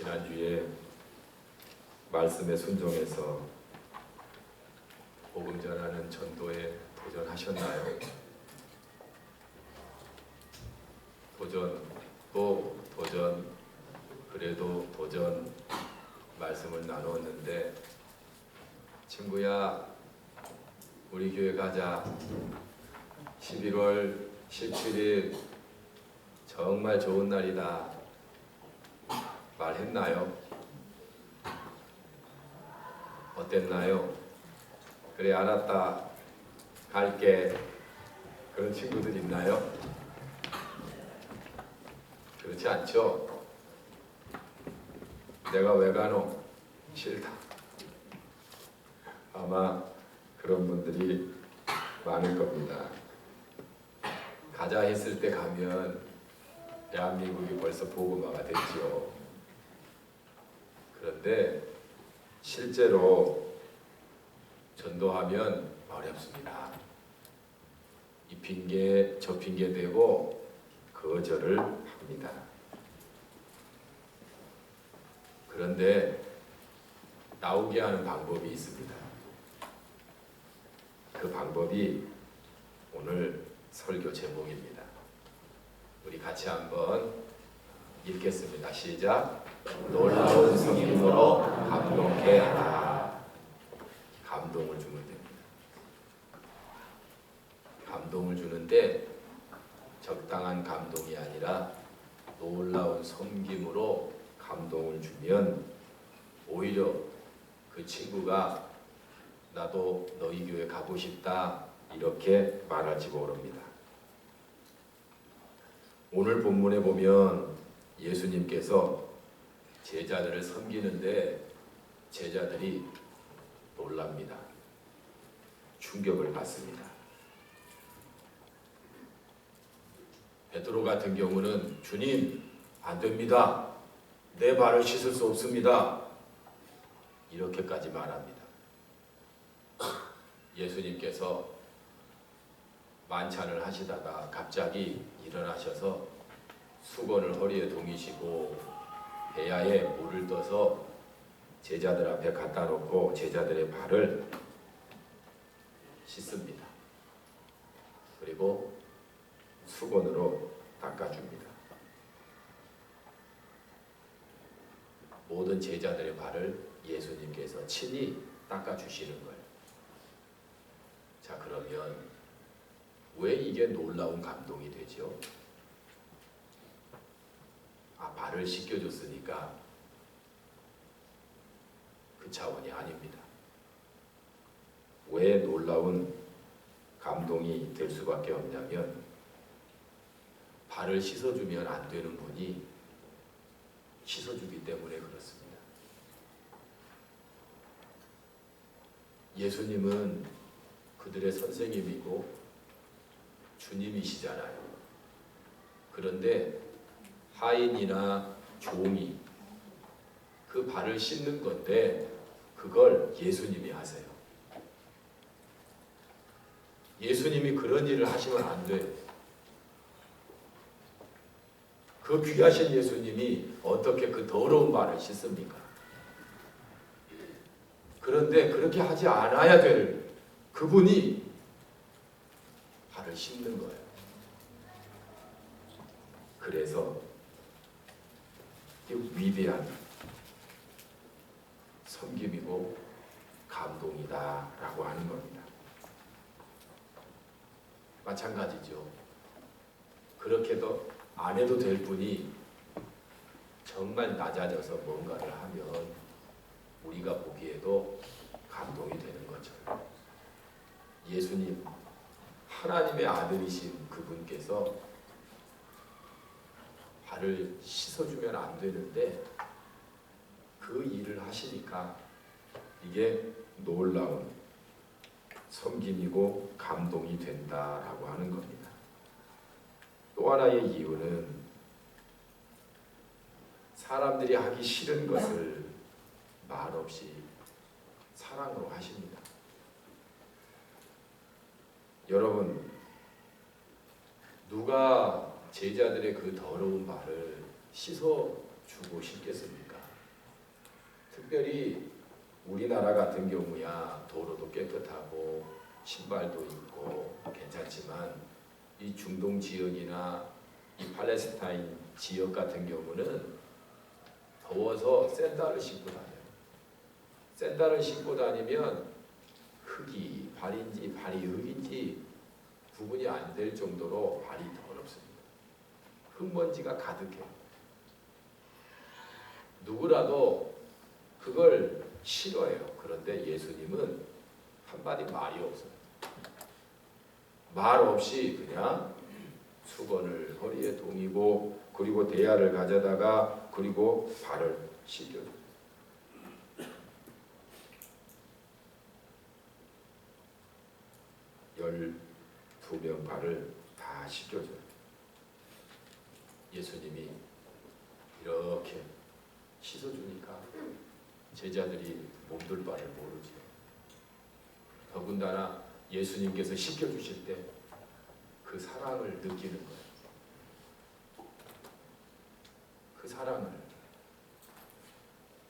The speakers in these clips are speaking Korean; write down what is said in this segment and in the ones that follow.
지난주에 말씀에 순종해서 복음 전하는 전도에 도전하셨나요? 도전, 또 도전, 그래도 도전 말씀을 나누었는데, 친구야 우리 교회 가자, 11월 17일 정말 좋은 날이다 말했나요? 어땠나요? 그래, 알았다, 갈게, 그런 친구들 있나요? 그렇지 않죠? 내가 왜 가노? 싫다. 아마 그런 분들이 많을 겁니다. 가자 했을 때 가면 대한민국이 벌써 복음화가 됐죠. 그런데 실제로 전도하면 어렵습니다. 이 핑계 저 핑계 대고 거절을 합니다. 그런데 나오게 하는 방법이 있습니다. 그 방법이 오늘 설교 제목입니다. 우리 같이 한번 읽겠습니다. 시작. 놀라운 성령으로 감동케 하라. 감동을 주면 됩니다. 감동을 주는데 적당한 감동이 아니라 놀라운 섬김으로 감동을 주면 오히려 그 친구가 나도 너희 교회 가고 싶다 이렇게 말할지 모릅니다. 오늘 본문에 보면 예수님께서 제자들을 섬기는데 제자들이 놀랍니다. 충격을 받습니다. 베드로 같은 경우는 주님, 안 됩니다. 내 발을 씻을 수 없습니다. 이렇게까지 말합니다. 예수님께서 만찬을 하시다가 갑자기 일어나셔서 수건을 허리에 동이시고 배야에 물을 떠서 제자들 앞에 갖다 놓고 제자들의 발을 씻습니다. 그리고 수건으로 닦아줍니다. 모든 제자들의 발을 예수님께서 친히 닦아주시는 거예요. 자, 그러면 왜 이게 놀라운 감동이 되죠? 발을 씻겨줬으니까 그 차원이 아닙니다. 왜 놀라운 감동이 될 수밖에 없냐면 발을 씻어주면 안 되는 분이 씻어주기 때문에 그렇습니다. 예수님은 그들의 선생님이고 주님이시잖아요. 그런데 하인이나 종이 그 발을 씻는 건데 그걸 예수님이 하세요. 예수님이 그런 일을 하시면 안 돼요. 그 귀하신 예수님이 어떻게 그 더러운 발을 씻습니까? 그런데 그렇게 하지 않아야 될 그분이 발을 씻는 거예요. 그래서 위대한 섬김이고 감동이다라고 하는 겁니다. 마찬가지죠. 그렇게도 안 해도 될 분이 정말 낮아져서 뭔가를 하면 우리가 보기에도 감동이 되는 거죠. 예수님, 하나님의 아들이신 그분께서 발을 씻어주면 안 되는데 그 일을 하시니까 이게 놀라운 섬김이고 감동이 된다라고 하는 겁니다. 또 하나의 이유는 사람들이 하기 싫은 것을 말없이 사랑으로 하십니다. 여러분, 누가 제자들의 그 더러운 발을 씻어주고 싶겠습니까? 특별히 우리나라 같은 경우야 도로도 깨끗하고 신발도 있고 괜찮지만 이 중동 지역이나 이 팔레스타인 지역 같은 경우는 더워서 샌들을 신고 다녀요. 샌들을 신고 다니면 흙이 발인지 발이 흙인지 구분이 안 될 정도로 발이 더럽습니다. 흙먼지가 가득해요. 누구라도 그걸 싫어해요. 그런데 예수님은 한마디 말이 없어요. 말 없이 그냥 수건을 허리에 동이고 그리고 대야를 가져다가 그리고 발을 씻겨줘요. 12명 발을 다 씻겨줘요. 예수님이 이렇게 씻어주니까 제자들이 몸둘 바를 모르죠. 더군다나 예수님께서 씻겨주실 때 그 사랑을 느끼는 거예요. 그 사랑을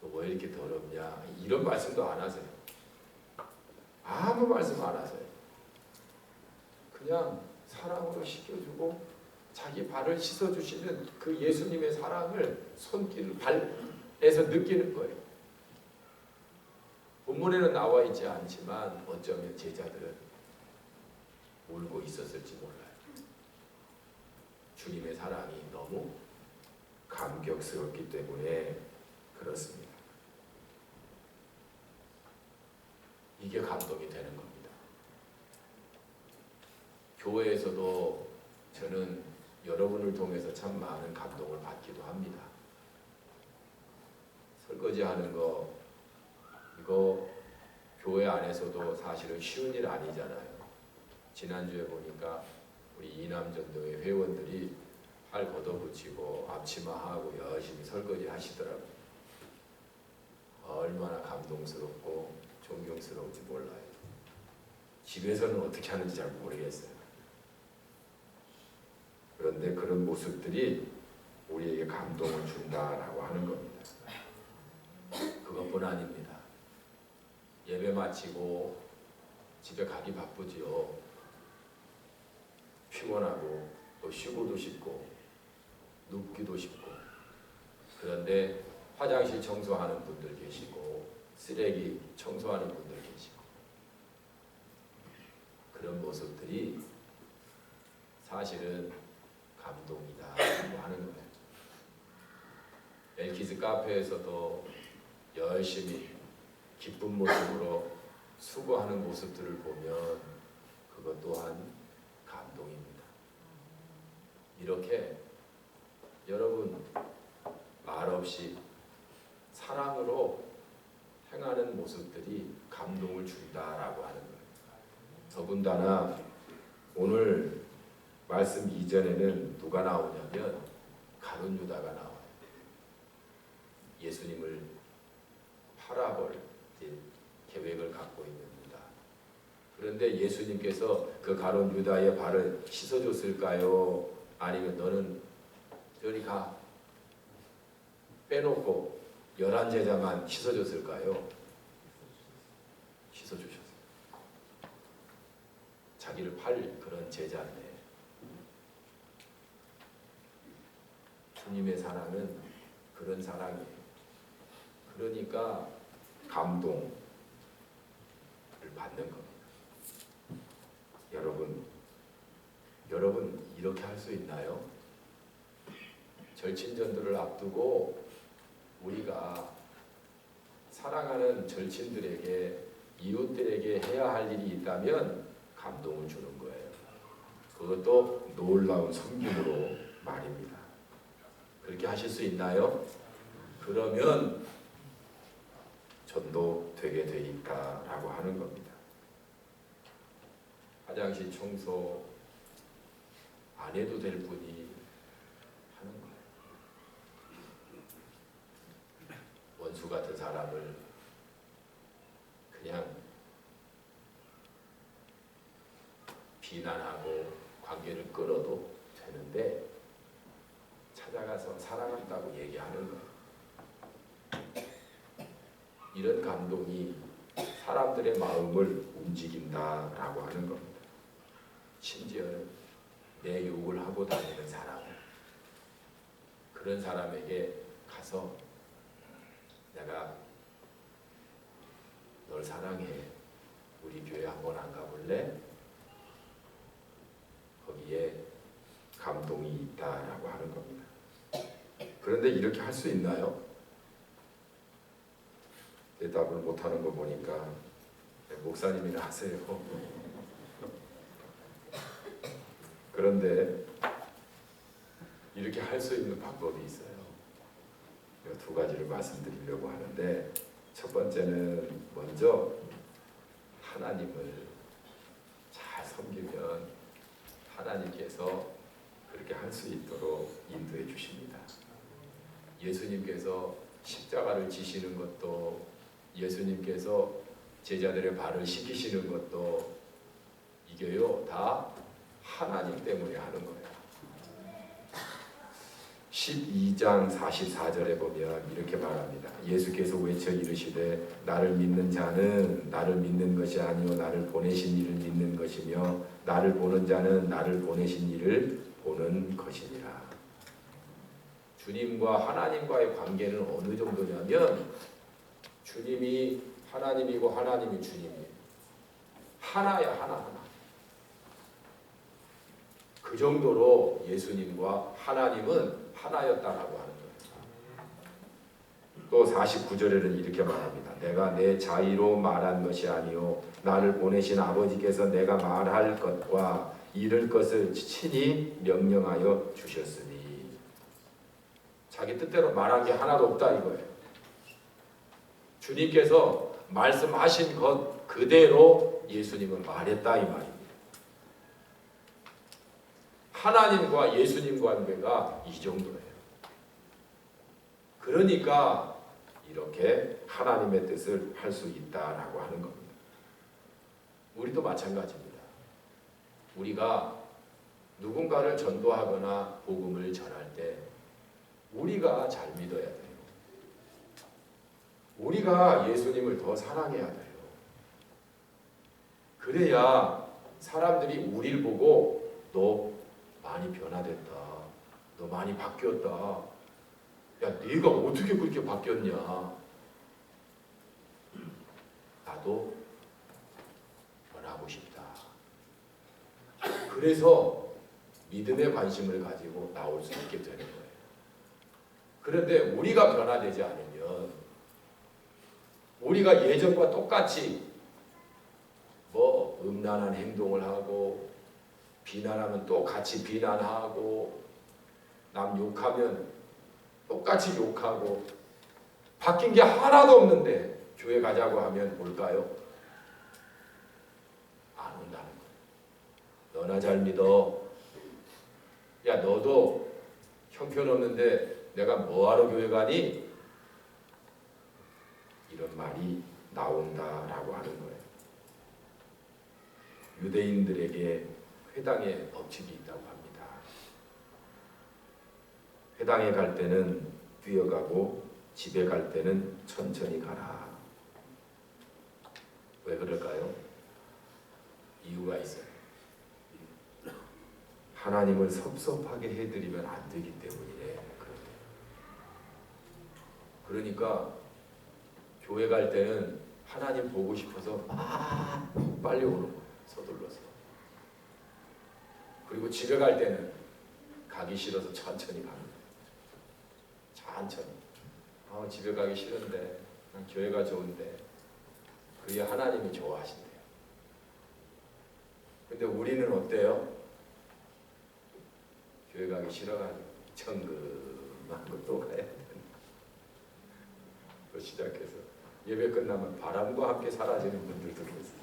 너 왜 이렇게 더럽냐 이런 말씀도 안 하세요. 아무 말씀 안 하세요. 그냥 사랑으로 씻겨주고 자기 발을 씻어주시는 그 예수님의 사랑을 손길 발에서 느끼는 거예요. 본문에는 나와 있지 않지만 어쩌면 제자들은 울고 있었을지 몰라요. 주님의 사랑이 너무 감격스럽기 때문에 그렇습니다. 이게 감동이 되는 겁니다. 교회에서도 저는 여러분을 통해서 참 많은 감동을 받기도 합니다. 설거지하는 거 이거 교회 안에서도 사실은 쉬운 일 아니잖아요. 지난주에 보니까 우리 이남전도회 회원들이 팔 걷어붙이고 앞치마하고 열심히 설거지 하시더라고요. 얼마나 감동스럽고 존경스러운지 몰라요. 집에서는 어떻게 하는지 잘 모르겠어요. 그런데 그런 모습들이 우리에게 감동을 준다라고 하는 겁니다. 그것뿐 아닙니다. 예배 마치고 집에 가기 바쁘지요. 피곤하고 또 쉬고도 싶고 눕기도 싶고 그런데 화장실 청소하는 분들 계시고 쓰레기 청소하는 분들 계시고 그런 모습들이 사실은 감동이다라고 하는 거예요. 엘키즈 카페에서도 열심히 기쁜 모습으로 수고하는 모습들을 보면 그것 또한 감동입니다. 이렇게 여러분 말없이 사랑으로 행하는 모습들이 감동을 준다라고 하는 거예요. 더군다나 오늘 말씀 이전에는 누가 나오냐면 가룟 유다가 나와요. 예수님을 팔아볼 계획을 갖고 있는 유다. 그런데 예수님께서 그 가룟 유다의 발을 씻어줬을까요? 아니면 너는 저리 가 빼놓고 11제자만 씻어줬을까요? 씻어주셨어요. 자기를 팔 그런 제자인데 주님의 사랑은 그런 사랑이에요. 그러니까 감동을 받는 겁니다. 여러분 이렇게 할 수 있나요? 절친전도를 앞두고 우리가 사랑하는 절친들에게 이웃들에게 해야 할 일이 있다면 감동을 주는 거예요. 그것도 놀라운 섬김으로 말입니다. 그렇게 하실 수 있나요? 그러면 전도되게 돼 있다라고 하는 겁니다. 화장실 청소 안 해도 될 분이 하는 거예요. 원수 같은 사람을 그냥 비난하고 관계를 끌어도 되는데 찾아가서 사랑한다고 얘기하는 거예요. 이런 감동이 사람들의 마음을 움직인다라고 하는 겁니다. 심지어는 내 욕을 하고 다니는 사람, 그런 사람에게 가서 내가 널 사랑해, 우리 교회 한번 안 가볼래? 거기에 감동이 있다라고 하는 겁니다. 그런데 이렇게 할 수 있나요? 대답을 못하는 거 보니까 목사님이나 하세요. 그런데 이렇게 할 수 있는 방법이 있어요. 두 가지를 말씀드리려고 하는데, 첫 번째는 먼저 하나님을 잘 섬기면 하나님께서 그렇게 할 수 있도록 인도해 주십니다. 예수님께서 십자가를 지시는 것도, 예수님께서 제자들의 발을 씻기시는 것도 이게요 다 하나님 때문에 하는 거예요. 12장 44절에 보면 이렇게 말합니다. 예수께서 외쳐 이르시되 나를 믿는 자는 나를 믿는 것이 아니요 나를 보내신 이를 믿는 것이며 나를 보는 자는 나를 보내신 이를 보는 것이니라. 주님과 하나님과의 관계는 어느 정도냐면 주님이 하나님이고 하나님이 주님이에요. 하나야, 하나. 그 정도로 예수님과 하나님은 하나였다라고 하는 거예요. 또 49절에는 이렇게 말합니다. 내가 내 자의로 말한 것이 아니요 나를 보내신 아버지께서 내가 말할 것과 이를 것을 친히 명령하여 주셨으니. 자기 뜻대로 말한 게 하나도 없다 이거예요. 주님께서 말씀하신 것 그대로 예수님은 말했다 이 말입니다. 하나님과 예수님 관계가 이 정도예요. 그러니까 이렇게 하나님의 뜻을 할 수 있다라고 하는 겁니다. 우리도 마찬가지입니다. 우리가 누군가를 전도하거나 복음을 전할 때 우리가 잘 믿어야 돼요. 우리가 예수님을 더 사랑해야 돼요. 그래야 사람들이 우리를 보고 너 많이 변화됐다. 너 많이 바뀌었다. 야, 네가 어떻게 그렇게 바뀌었냐. 나도 변하고 싶다. 그래서 믿음의 관심을 가지고 나올 수 있게 되는 거예요. 그런데 우리가 변화되지 않으면 우리가 예전과 똑같이 뭐 음란한 행동을 하고 비난하면 또 같이 비난하고 남 욕하면 똑같이 욕하고 바뀐 게 하나도 없는데 교회 가자고 하면 올까요? 안 온다는 거예요. 너나 잘 믿어. 야 너도 형편없는데 내가 뭐하러 교회 가니? 이런 말이 나온다라고 하는 거예요. 유대인들에게 회당에 법칙이 있다고 합니다. 회당에 갈 때는 뛰어가고 집에 갈 때는 천천히 가라. 왜 그럴까요? 이유가 있어요. 하나님을 섭섭하게 해드리면 안 되기 때문이래. 그러니까 교회 갈 때는 하나님 보고 싶어서 막 빨리 오는 거예요. 서둘러서. 그리고 집에 갈 때는 가기 싫어서 천천히 가는 거예요. 천천히. 집에 가기 싫은데 난 교회가 좋은데 그게 하나님이 좋아하신대요. 근데 우리는 어때요? 교회 가기 싫어가지고 정금한 것도 가야 돼. 또 시작해서 예배 끝나면 바람과 함께 사라지는 분들도 계세요.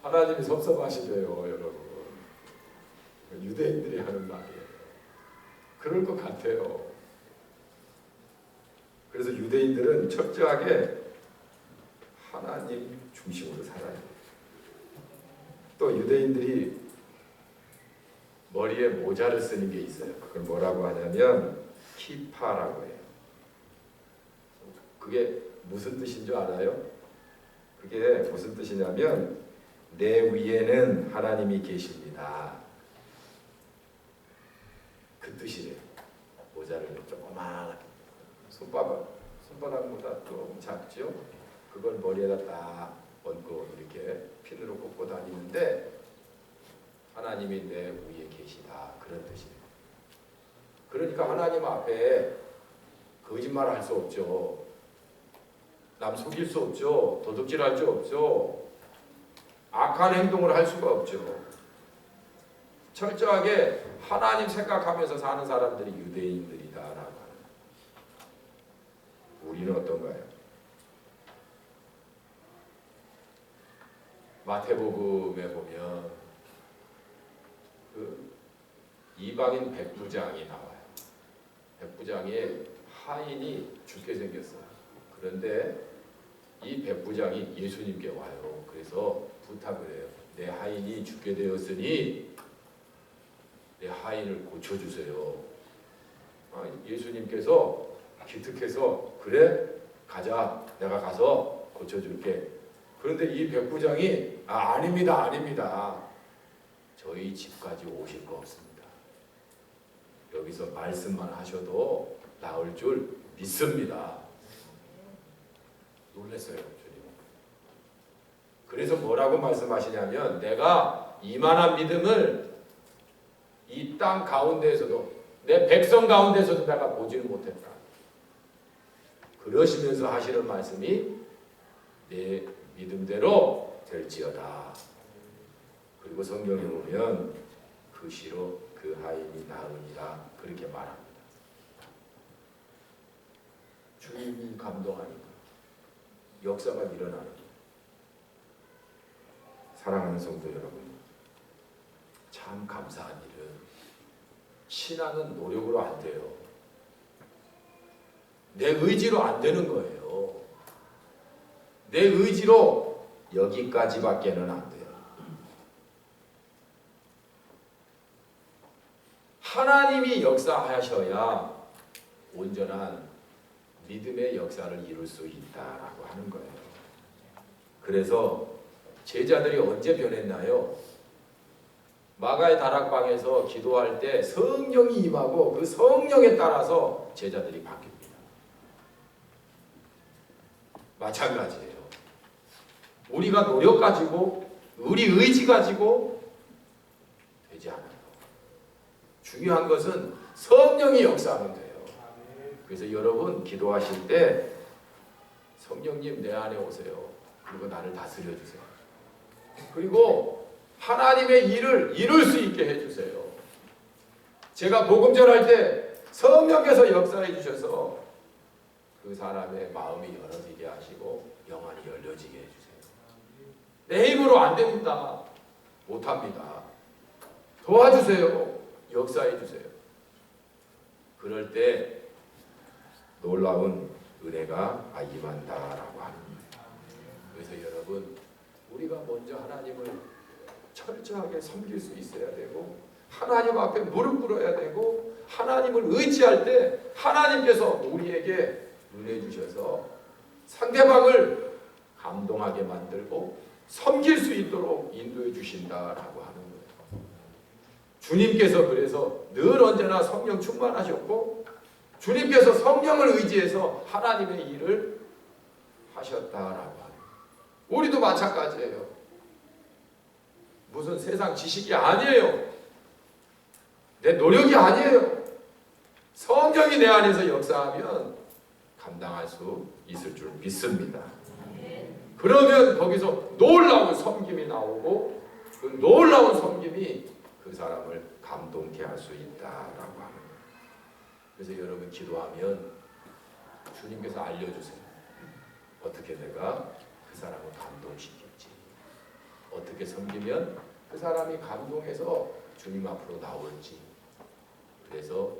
하나님이 섭섭하시대요, 여러분. 유대인들이 하는 말이에요. 그럴 것 같아요. 그래서 유대인들은 철저하게 하나님 중심으로 살아요. 또 유대인들이 머리에 모자를 쓰는 게 있어요. 그걸 뭐라고 하냐면 키파라고 해요. 그게 무슨 뜻인 줄 알아요? 그게 무슨 뜻이냐면 내 위에는 하나님이 계십니다. 그 뜻이래요. 모자를 조그마하게 손바닥보다 좀 작죠? 그걸 머리에다 딱 얹고 이렇게 핀으로 꽂고 다니는데 하나님이 내 위에 계시다. 그런 뜻이에요. 그러니까 하나님 앞에 거짓말 할 수 없죠. 남 속일 수 없죠. 도둑질 할 수 없죠. 악한 행동을 할 수가 없죠. 철저하게 하나님 생각하면서 사는 사람들이 유대인들이다라고 하는. 우리는 어떤가요? 마태복음에 보면 그 이방인 백부장이 나와요. 백부장의 하인이 죽게 생겼어요. 그런데 이 백부장이 예수님께 와요. 그래서 부탁을 해요. 내 하인이 죽게 되었으니 내 하인을 고쳐주세요. 예수님께서 기특해서 그래? 가자. 내가 가서 고쳐줄게. 그런데 이 백부장이 아닙니다. 저희 집까지 오실 거 없습니다. 여기서 말씀만 하셔도 나을 줄 믿습니다. 놀랐어요, 주님. 그래서 뭐라고 말씀하시냐면 내가 이만한 믿음을 이 땅 가운데에서도 내 백성 가운데서도 내가 보지를 못했다. 그러시면서 하시는 말씀이 내 믿음대로 될지어다. 그리고 성경에 보면 그 시로 그 하인이 나으니라 그렇게 말합니다. 주님이 감동하니까 역사가 일어나는 거예요. 사랑하는 성도 여러분, 참 감사한 일은 신앙은 노력으로 안 돼요. 내 의지로 안 되는 거예요. 내 의지로 여기까지밖에는 안 돼요. 하나님이 역사하셔야 온전한 믿음의 역사를 이룰 수 있다라고 하는 거예요. 그래서 제자들이 언제 변했나요? 마가의 다락방에서 기도할 때 성령이 임하고 그 성령에 따라서 제자들이 바뀝니다. 마찬가지예요. 우리가 노력 가지고 우리 의지 가지고 되지 않아요. 중요한 것은 성령이 역사하면 돼요. 그래서 여러분 기도하실 때 성령님 내 안에 오세요. 그리고 나를 다스려 주세요. 그리고 하나님의 일을 이룰 수 있게 해주세요. 제가 복음 전할 때 성령께서 역사해 주셔서 그 사람의 마음이 열어지게 하시고 영안이 열려지게 해주세요. 내 힘으로 안 됩니다. 못합니다. 도와주세요. 역사해 주세요. 그럴 때 놀라운 은혜가 임한다라고 합니다. 그래서 여러분 우리가 먼저 하나님을 철저하게 섬길 수 있어야 되고 하나님 앞에 무릎 꿇어야 되고 하나님을 의지할 때 하나님께서 우리에게 은혜 주셔서 상대방을 감동하게 만들고 섬길 수 있도록 인도해 주신다라고 하는 거예요. 주님께서 그래서 늘 언제나 성령 충만하셨고 주님께서 성령을 의지해서 하나님의 일을 하셨다라고 하는 우리도 마찬가지예요. 무슨 세상 지식이 아니에요. 내 노력이 아니에요. 성령이 내 안에서 역사하면 감당할 수 있을 줄 믿습니다. 그러면 거기서 놀라운 섬김이 나오고 그 놀라운 섬김이 그 사람을 감동케 할 수 있다라고 하는 거예요. 그래서 여러분 기도하면 주님께서 알려주세요. 어떻게 내가 그 사람을 감동시킬지, 어떻게 섬기면 그 사람이 감동해서 주님 앞으로 나올지. 그래서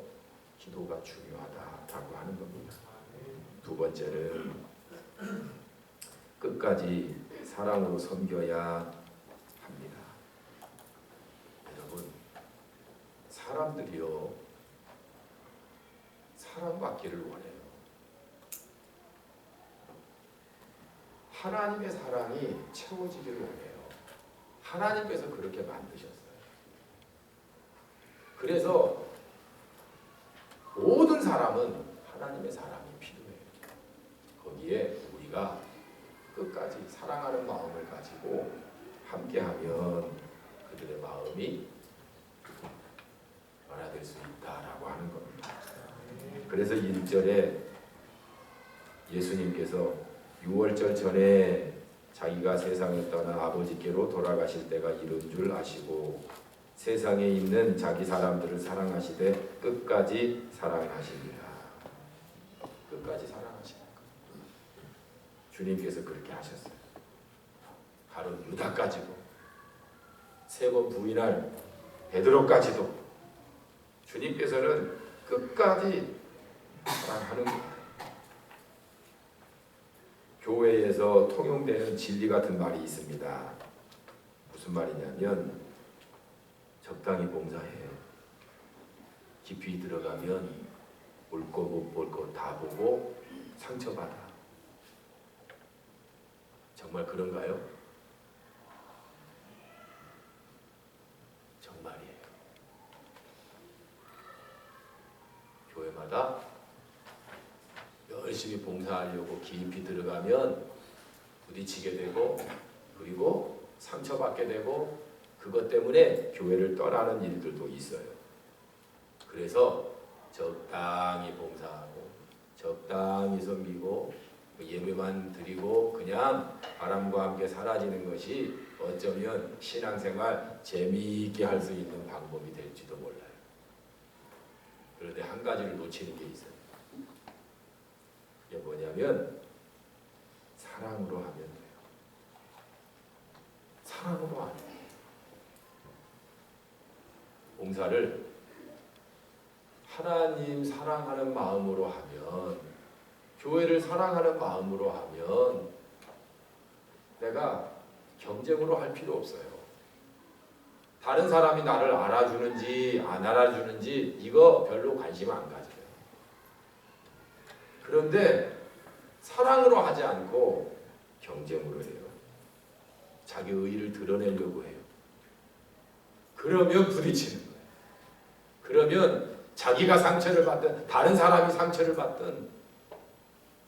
기도가 중요하다라고 하는 겁니다. 두 번째는 끝까지 사랑으로 섬겨야 합니다. 여러분, 사람들이요 사랑받기를 원해요. 하나님의 사랑이 채워지기를 원해요. 하나님께서 그렇게 만드셨어요. 그래서 모든 사람은 하나님의 사랑이 필요해요. 거기에 우리가 끝까지 사랑하는 마음을 가지고 함께하면 그들의 마음이 변화될 수 있다라고 하는 겁니다. 그래서 1절에 예수님께서 6월절 전에 자기가 세상을 떠나 아버지께로 돌아가실 때가 이른 줄 아시고 세상에 있는 자기 사람들을 사랑하시되 끝까지 사랑하십니다. 끝까지 사랑하십니다. 주님께서 그렇게 하셨어요. 가룟 유다까지도, 3번 부인할 베드로까지도 주님께서는 끝까지 사랑하는 거예요. 교회에서 통용되는 진리 같은 말이 있습니다. 무슨 말이냐면 적당히 봉사해. 깊이 들어가면 볼 거 못 볼 거 다 보고 상처받아. 정말 그런가요? 정말이에요. 교회마다 열심히 봉사하려고 깊이 들어가면 부딪히게 되고 그리고 상처받게 되고 그것 때문에 교회를 떠나는 일들도 있어요. 그래서 적당히 봉사하고 적당히 섬기고 예배만 드리고 그냥 바람과 함께 사라지는 것이 어쩌면 신앙생활 재미있게 할 수 있는 방법이 될지도 몰라요. 그런데 한 가지를 놓치는 게 있어요. 그게 뭐냐면 사랑으로 하면 돼요. 사랑으로 하면 돼요. 봉사를 하나님 사랑하는 마음으로 하면, 교회를 사랑하는 마음으로 하면 내가 경쟁으로 할 필요 없어요. 다른 사람이 나를 알아주는지 안 알아주는지 이거 별로 관심 안 가져요. 그런데 사랑으로 하지 않고 경쟁으로 해요. 자기 의의를 드러내려고 해요. 그러면 부딪히는 거예요. 그러면 자기가 상처를 받든 다른 사람이 상처를 받든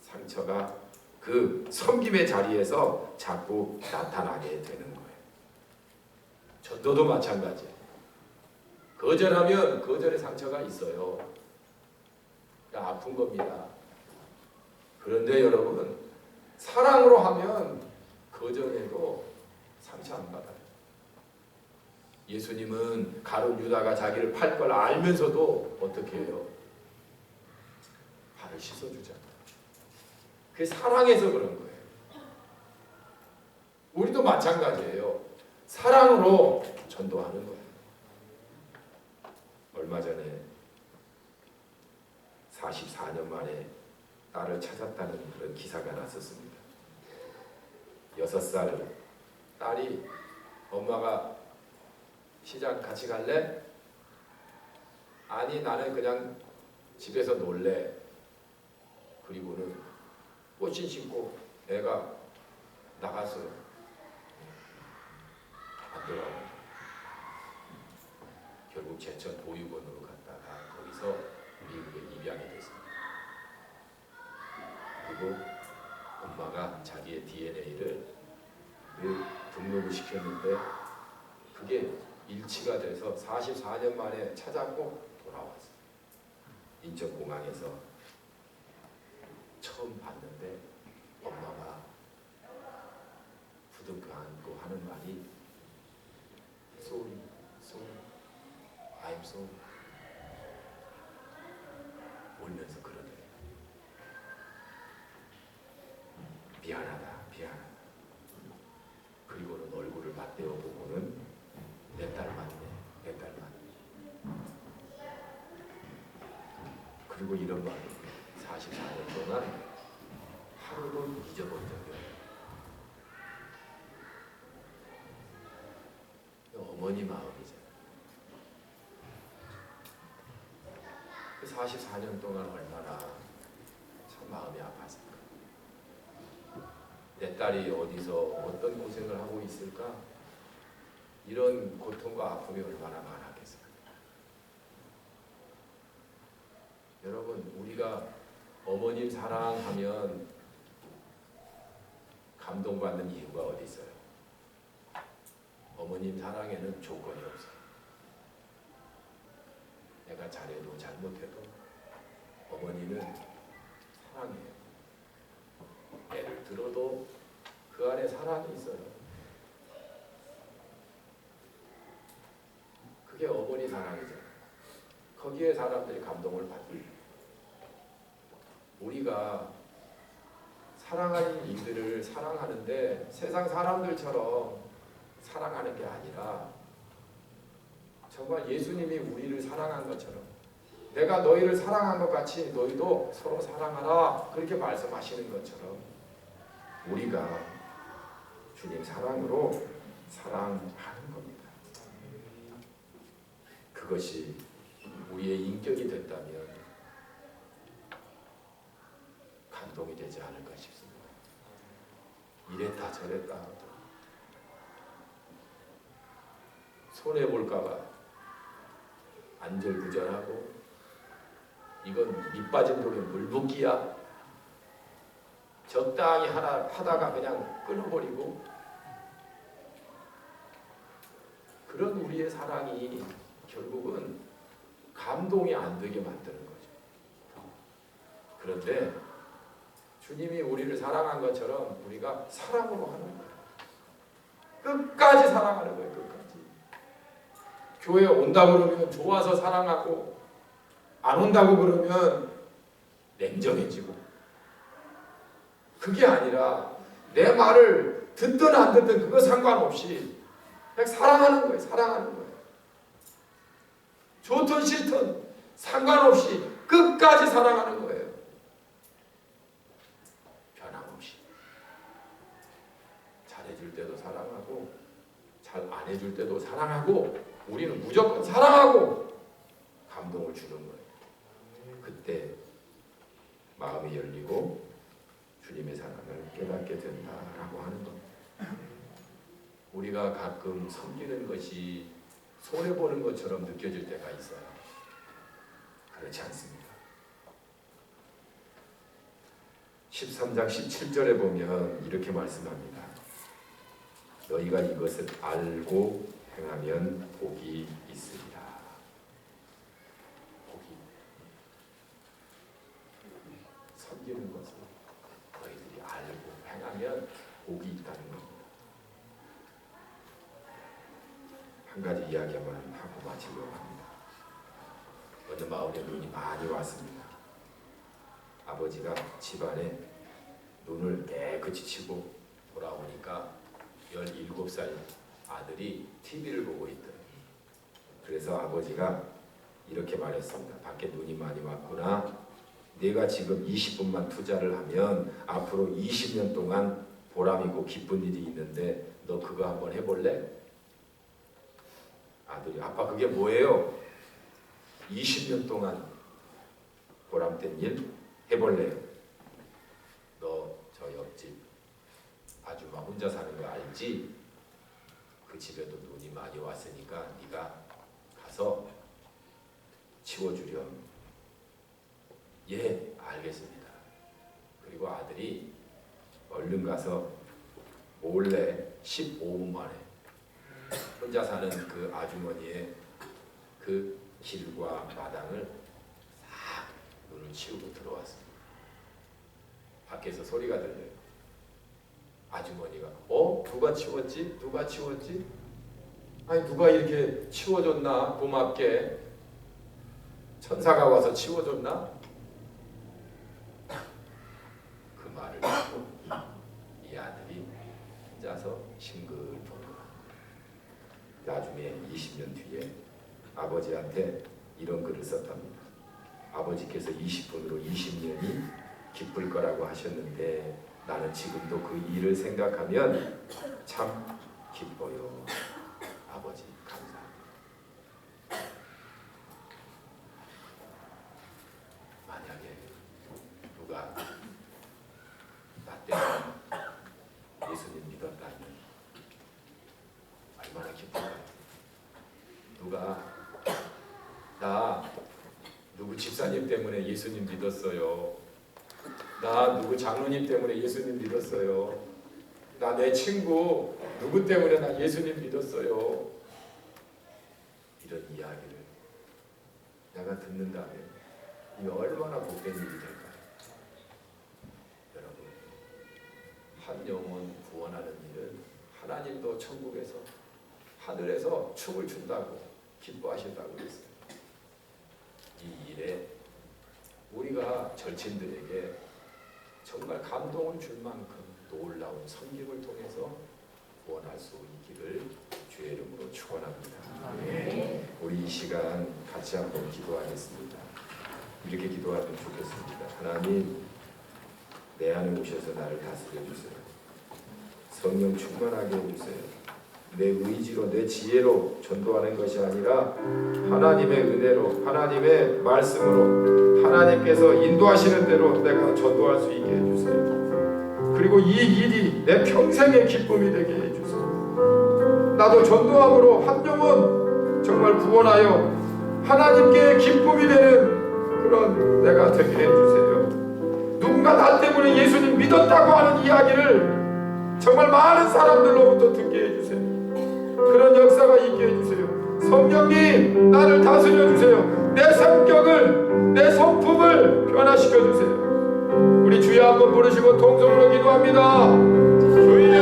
상처가 그 섬김의 자리에서 자꾸 나타나게 되는 거예요. 전도도 마찬가지예요. 거절하면 거절의 상처가 있어요. 아픈 겁니다. 그런데 여러분, 사랑으로 하면 거절해도 상처 안 받아요. 예수님은 가룟 유다가 자기를 팔 걸 알면서도 어떻게 해요? 발을 씻어주잖아요. 그게 사랑해서 그런 거예요. 우리도 마찬가지예요. 사랑으로 전도하는 거예요. 얼마 전에 44년 만에 딸을 찾았다는 그런 기사가 났었습니다. 6살 딸이 엄마가 시장 같이 갈래? 아니 나는 그냥 집에서 놀래. 그리고는 꽃신 신고 애가 나갔어요. 안 돌아오고 결국 제천 보육원으로 갔다가 거기서 미국에 입양이 됐습니다. 그리고 엄마가 자기의 DNA를 등록을 시켰는데 그게 일치가 돼서 44년 만에 찾았고 돌아왔어요. 인천공항에서 처음 봤는데 엄마가 부둥켜 안고 하는 말이 Sorry, sorry, I'm sorry. 울면서 그러더래요. 미안하다, 미안하다. 그리고는 얼굴을 맞대어 보고는 내 딸 맞네, 내 딸 맞네. 그리고 이런 말을 44년 동안 하루도 잊어본 적이 없어요. 어머니 마음이잖아요. 그 44년 동안 얼마나 참 마음이 아팠을까. 내 딸이 어디서 어떤 고생을 하고 있을까? 이런 고통과 아픔이 얼마나 많았겠어요. 여러분, 우리가 어머님 사랑하면 감동받는 이유가 어디 있어요? 어머님 사랑에는 조건이 없어요. 내가 잘해도 잘못해도 어머니는 사랑해요. 애를 들어도 그 안에 사랑이 있어요. 그게 어머니 사랑이잖아요. 거기에 사람들이 감동을 받는. 우리가 사랑하는 이들을 사랑하는데 세상 사람들처럼 사랑하는 게 아니라 정말 예수님이 우리를 사랑한 것처럼 내가 너희를 사랑한 것 같이 너희도 서로 사랑하라 그렇게 말씀하시는 것처럼 우리가 주님 사랑으로 사랑하는 겁니다. 그것이 우리의 인격이 됐다면 감동이 되지 않을까 싶습니다. 이랬다 저랬다 손해볼까봐 안절부절하고 이건 밑 빠진 독에 물 붓기야. 적당히 하나 하다가 그냥 끊어버리고 그런 우리의 사랑이 결국은 감동이 안 되게 만드는 거죠. 그런데 주님이 우리를 사랑한 것처럼 우리가 사랑으로 하는 거예요. 끝까지 사랑하는 거예요. 끝까지. 교회에 온다고 그러면 좋아서 사랑하고 안 온다고 그러면 냉정해지고 그게 아니라 내 말을 듣든 안 듣든 그거 상관없이 그냥 사랑하는 거예요. 사랑하는 거예요. 좋든 싫든 상관없이 끝까지 사랑하는 거예요. 변함없이. 잘해줄 때도 사랑하고 잘 안 해줄 때도 사랑하고 우리는 무조건 사랑하고 감동을 주는 거예요. 그때 마음이 열리고 주님의 사랑을 깨닫게 된다라고 하는 겁니다. 우리가 가끔 섬기는 것이 손해보는 것처럼 느껴질 때가 있어요. 그렇지 않습니다. 13장 17절에 보면 이렇게 말씀합니다. 너희가 이것을 알고 행하면 복이 있으리라. 복이. 섬기는 것을 너희들이 알고 행하면 복이 있다는 겁니다. 한 가지 이야기만 하고 마치려고 합니다. 어느 마을에 눈이 많이 왔습니다. 아버지가 집안에 눈을 깨끗이 치고 돌아오니까 17살 아들이 TV를 보고 있더니 그래서 아버지가 이렇게 말했습니다. 밖에 눈이 많이 왔구나. 내가 지금 20분만 투자를 하면 앞으로 20년 동안 보람이고 기쁜 일이 있는데 너 그거 한번 해볼래? 아들이 아빠 그게 뭐예요? 20년 동안 보람된 일 해볼래요? 너 저 옆집 아줌마 혼자 사는 거 알지? 그 집에도 눈이 많이 왔으니까 네가 가서 치워주렴. 예, 알겠습니다. 그리고 아들이 얼른 가서 몰래 15분 만에 혼자 사는 그 아주머니의 그 길과 마당을 싹 눈을 치우고 들어왔습니다. 밖에서 소리가 들려요. 아주머니가 누가 치웠지? 누가 치웠지? 아니 누가 이렇게 치워줬나? 고맙게 천사가 와서 치워줬나? 그 말을 듣고 이 아들이 혼자서 싱글벙글. 나중에 20년 뒤에 아버지한테 이런 글을 썼답니다. 아버지께서 20분으로 20년이 기쁠 거라고 하셨는데 나는 지금도 그 일을 생각하면 참 기뻐요. 아버지 감사합니다. 만약에 누가 나 때문에 누구 집사님 때문에 예수님 믿었어요. 나 누구 장로님 때문에 예수님 믿었어요. 나 내 친구 누구 때문에 나 예수님 믿었어요. 이런 이야기를 내가 듣는다면 이 얼마나 복된 일이 될까요? 여러분, 한 영혼 구원하는 일은 하나님도 천국에서 하늘에서 춤을 춘다고 기뻐하신다고 그랬어요. 이 일에 우리가 절친들에게 정말 감동을 줄 만큼 놀라운 섬김을 통해서 구원할 수 있기를 주의 이름으로 축원합니다. 네. 우리 이 시간 같이 한번 기도하겠습니다. 이렇게 기도하면 좋겠습니다. 하나님, 내 안에 오셔서 나를 다스려 주세요. 성령 충만하게 해주세요. 내 의지로 내 지혜로 전도하는 것이 아니라 하나님의 은혜로 하나님의 말씀으로 하나님께서 인도하시는 대로 내가 전도할 수 있게 해주세요. 그리고 이 일이 내 평생의 기쁨이 되게 해주세요. 나도 전도함으로 한 영혼 정말 구원하여 하나님께 기쁨이 되는 그런 내가 되게 해주세요. 누군가 나 때문에 예수님 믿었다고 하는 이야기를 정말 많은 사람들로부터 듣게 해주세요. 그런 역사가 있게 해주세요. 성령님, 나를 다스려 주세요. 내 성격을, 내 성품을 변화시켜 주세요. 우리 주여 한번 부르시고 통성으로 기도합니다. 주여,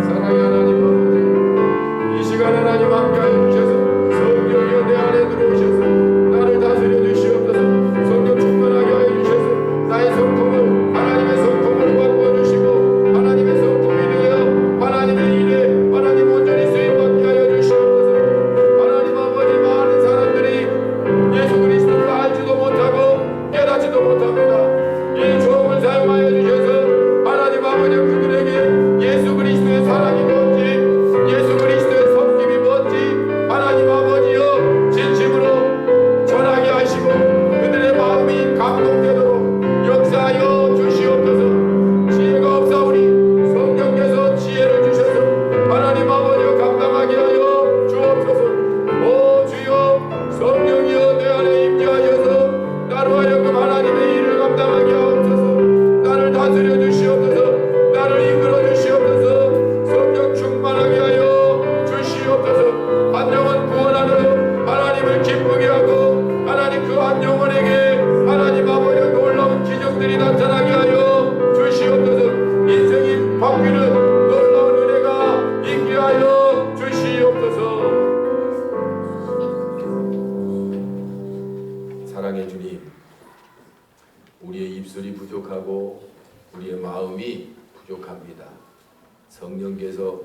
사랑의 하나님 아버지, 이 시간 하나님 함께하여 주셔서 성령이여 내 안에 들어오셔서 나를 다스려 주시옵소서. 성령 충만하게 하여 주셔서 나의 성품을 하나님의 성품으로 바꾸어 주시고 하나님의 성품이 되어 하나님의 일에 하나님 온전히 쓰임받게 하여 주시옵소서. 하나님 아버지, 많은 사람들이 예수 그리스도를 알지도 못하고 깨닫지도 못합니다. 이 종을 사용하여 주셔서 하나님 아버지, 그들에게 예수 그리스도의 사랑이 뭔지, 예수 그리스도의 섬김이 뭔지 하나님 아버지여 진심으로 전하게 하시고 그들의 마음이 감동되도록 역사하여 주시옵소서. 지혜가 없사오니 성령께서 지혜를 주셔서 하나님 아버지여 감당하게 하여 주옵소서. 오 주여, 성령이여 내 안에 임재하셔서 나로 하여금 하나님의 일을 감당하게 하옵소서. 나를 다스려 주시옵소서. 나를 이끌어 주시옵소서. 성령 충만하게 하여 주시옵소서. 한 영혼 구원하는 하나님을 기쁘게 하고 하나님 그 한 영혼에게 하나님 아버지 놀라운 기적들이 나타나게 하여 주시옵소서. 인생이 바뀌는 놀라운 은혜가 있게 하여 주시옵소서. 사랑의 주님, 우리의 입술이 부족하고 우리의 마음이 부족합니다. 성령께서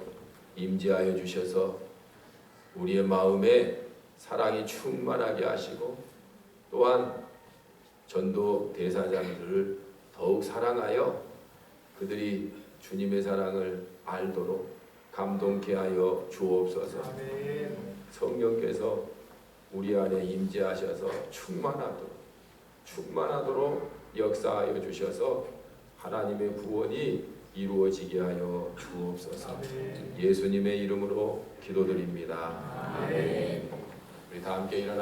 임재하여 주셔서 우리의 마음에 사랑이 충만하게 하시고 또한 전도 대사장들을 더욱 사랑하여 그들이 주님의 사랑을 알도록 감동케 하여 주옵소서. 성령께서 우리 안에 임재하셔서 충만하도록 역사하여 주셔서 하나님의 구원이 이루어지게 하여 주옵소서. 예수님의 이름으로 기도드립니다. 아멘. 우리 다 함께 일어나